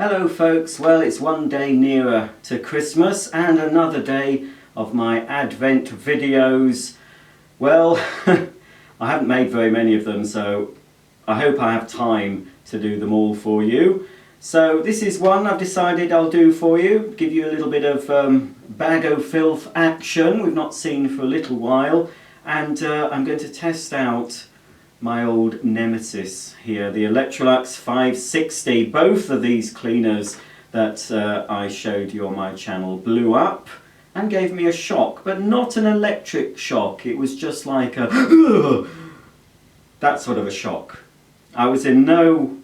Hello folks, well it's one day nearer to Christmas and another day of my Advent videos. Well, I haven't made very many of them, so I hope I have time to do them all for you. So this is one I've decided I'll do for you, give you a little bit of bag o' filth action we've not seen for a little while, and I'm going to test out my old nemesis here, the Electrolux 560. Both of these cleaners that I showed you on my channel blew up and gave me a shock, but not an electric shock. It was just like a that sort of a shock. I was in no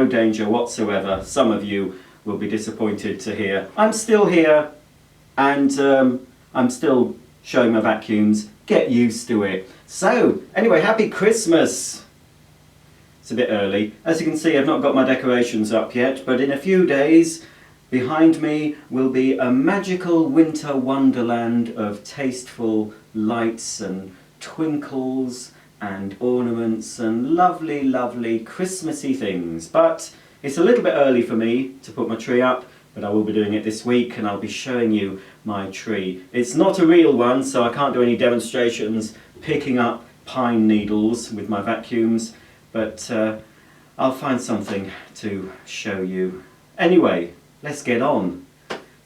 danger whatsoever. Some of you will be disappointed to hear I'm still here, and I'm still showing my vacuums. Get used to it. So, anyway, happy Christmas! It's a bit early. As you can see, I've not got my decorations up yet, but in a few days, behind me will be a magical winter wonderland of tasteful lights and twinkles and ornaments and lovely, lovely Christmassy things. But it's a little bit early for me to put my tree up, but I will be doing it this week, and I'll be showing you my tree. It's not a real one, so I can't do any demonstrations picking up pine needles with my vacuums, but I'll find something to show you. Anyway, let's get on.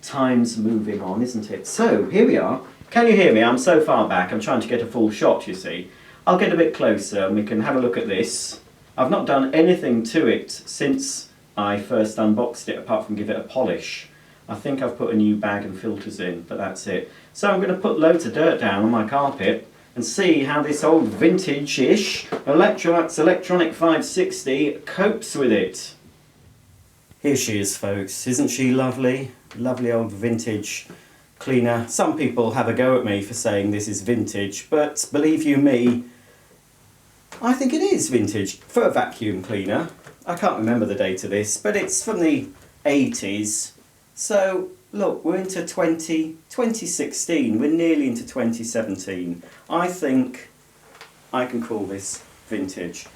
Time's moving on, isn't it? So, here we are. Can you hear me? I'm so far back, I'm trying to get a full shot, you see. I'll get a bit closer and we can have a look at this. I've not done anything to it since I first unboxed it, apart from give it a polish. I think I've put a new bag and filters in, but that's it. So I'm going to put loads of dirt down on my carpet and see how this old vintage-ish Electrolux Electronic 560 copes with it. Here she is, folks. Isn't she lovely? Lovely old vintage cleaner. Some people have a go at me for saying this is vintage, but believe you me, I think it is vintage for a vacuum cleaner. I can't remember the date of this, but it's from the 80s. So, look, we're into 2016, we're nearly into 2017. I think I can call this vintage.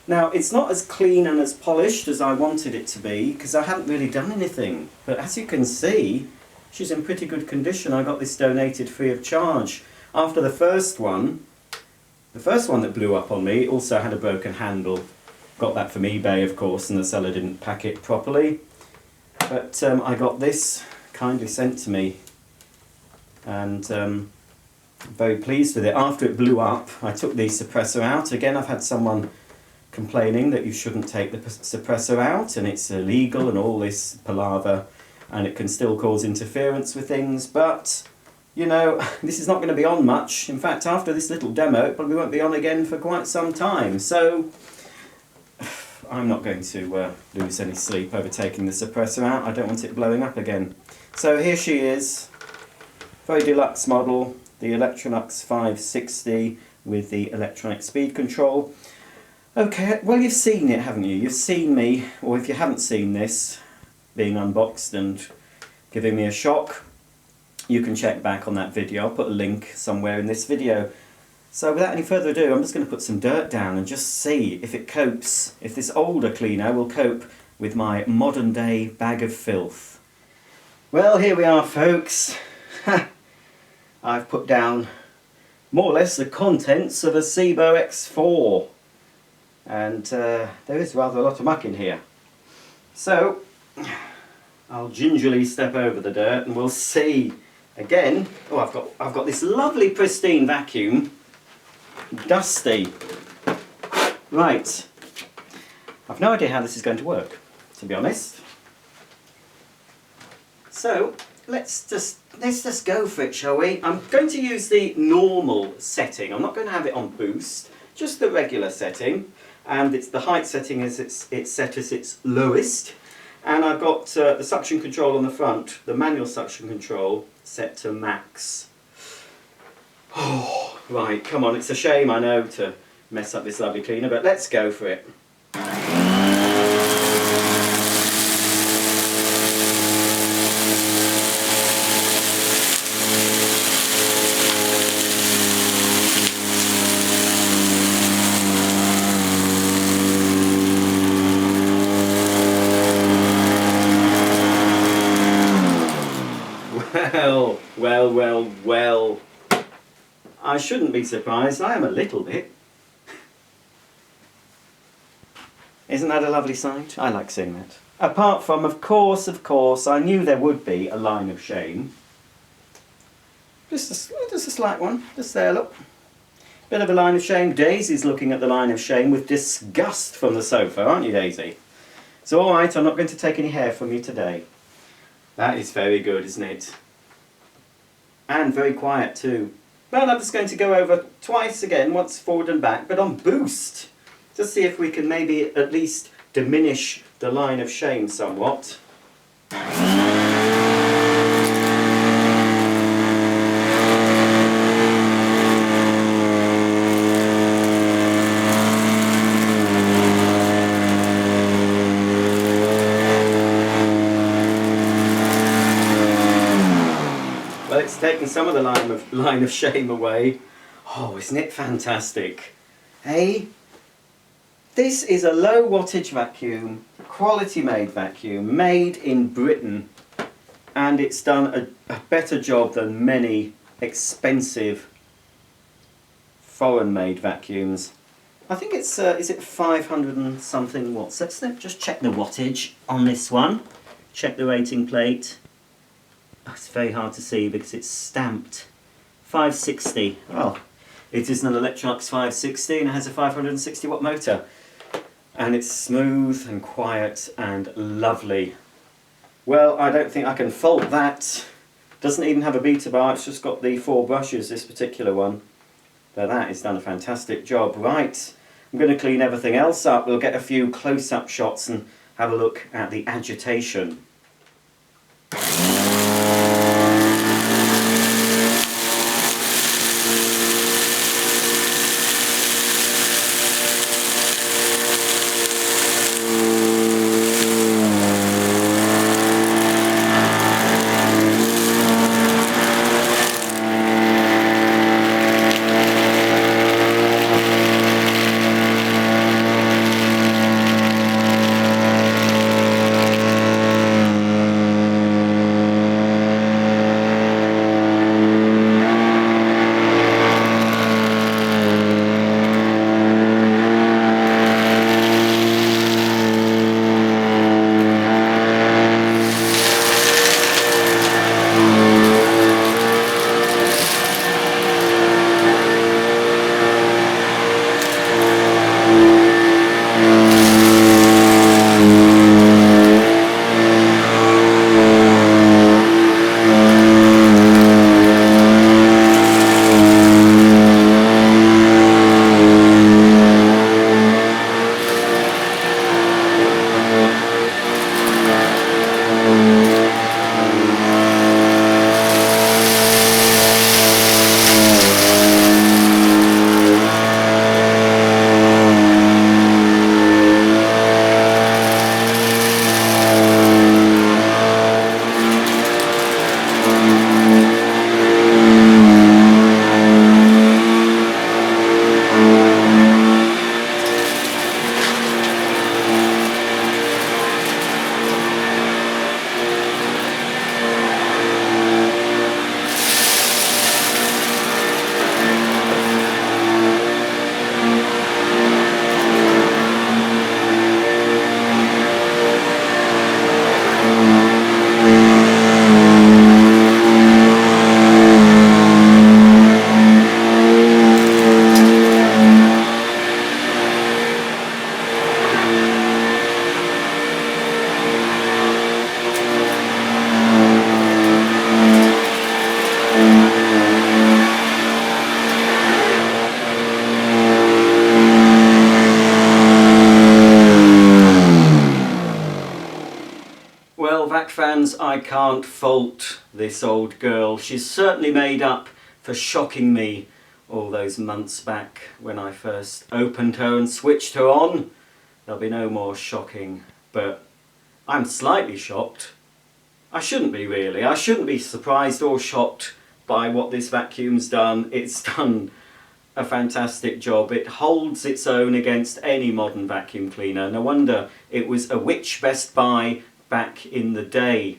Now, it's not as clean and as polished as I wanted it to be, because I haven't really done anything. But as you can see, she's in pretty good condition. I got this donated free of charge. After the first one that blew up on me also had a broken handle. Got that from eBay, of course, and the seller didn't pack it properly. But I got this kindly sent to me, and I'm very pleased with it. After it blew up, I took the suppressor out. Again, I've had someone complaining that you shouldn't take the suppressor out, and it's illegal and all this palaver, and it can still cause interference with things. But, you know, this is not going to be on much. In fact, after this little demo, it probably won't be on again for quite some time. So I'm not going to lose any sleep over taking the suppressor out. I don't want it blowing up again. So here she is, very deluxe model, the Electrolux 560 with the electronic speed control. Okay, well, you've seen it, haven't you? You've seen me, or if you haven't seen this being unboxed and giving me a shock, you can check back on that video. I'll put a link somewhere in this video. So without any further ado, I'm just going to put some dirt down and just see if it copes, if this older cleaner will cope with my modern day bag of filth. Well, here we are, folks. I've put down more or less the contents of a SIBO X4, and there is rather a lot of muck in here. So I'll gingerly step over the dirt and we'll see. Again, oh, I've got this lovely pristine vacuum. Dusty. Right. I've no idea how this is going to work, to be honest. So let's just go for it, shall we? I'm going to use the normal setting. I'm not going to have it on boost, just the regular setting. And it's the height setting is it's set as its lowest. And I've got the suction control on the front, the manual suction control, set to max. Oh, right, come on, it's a shame, I know, to mess up this lovely cleaner, but let's go for it. Well, well, well. I shouldn't be surprised. I am a little bit. Isn't that a lovely sight? I like seeing that. Apart from, of course, I knew there would be a line of shame. Just a slight one. Just there, look. Bit of a line of shame. Daisy's looking at the line of shame with disgust from the sofa, aren't you, Daisy? So, all right, I'm not going to take any hair from you today. That is very good, isn't it? And very quiet too. Well, I'm just going to go over twice again, once forward and back, but on boost. Just see if we can maybe at least diminish the line of shame somewhat. Well, it's taken some of the line of shame away. Oh, isn't it fantastic? Hey? This is a low wattage vacuum, quality made vacuum, made in Britain, and it's done a better job than many expensive foreign made vacuums. I think it's, is it 500 and something watts? Let's just check the wattage on this one. Check the rating plate. Oh, it's very hard to see because it's stamped. 560. Well, it is an Electrolux 560 and it has a 560 watt motor. And it's smooth and quiet and lovely. Well, I don't think I can fault that. Doesn't even have a beta bar, it's just got the 4 brushes, this particular one. But that has done a fantastic job. Right, I'm going to clean everything else up. We'll get a few close-up shots and have a look at the agitation. fans, I can't fault this old girl. She's certainly made up for shocking me all those months back when I first opened her and switched her on. There'll be no more shocking, but I'm slightly shocked. I shouldn't be really. I shouldn't be surprised or shocked by what this vacuum's done. It's done a fantastic job. It holds its own against any modern vacuum cleaner. No wonder it was a witch Best Buy back in the day.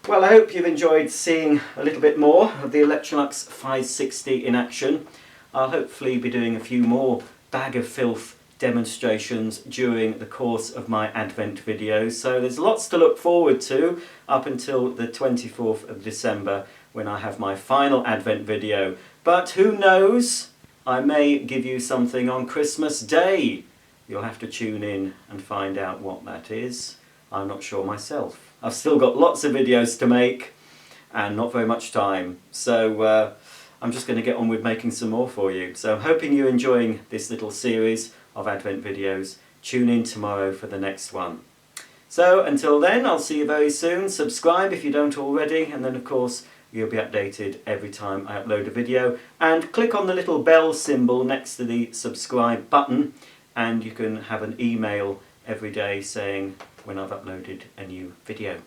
Well, I hope you've enjoyed seeing a little bit more of the Electrolux 560 in action. I'll hopefully be doing a few more bag of filth demonstrations during the course of my Advent videos, so there's lots to look forward to up until the 24th of December when I have my final Advent video. But who knows, I may give you something on Christmas Day. You'll have to tune in and find out what that is. I'm not sure myself. I've still got lots of videos to make and not very much time, so I'm just going to get on with making some more for you. So I'm hoping you're enjoying this little series of Advent videos. Tune in tomorrow for the next one. So until then, I'll see you very soon. Subscribe if you don't already, and then of course you'll be updated every time I upload a video. And click on the little bell symbol next to the subscribe button, and you can have an email every day saying when I've uploaded a new video.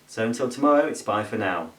So until tomorrow, it's bye for now.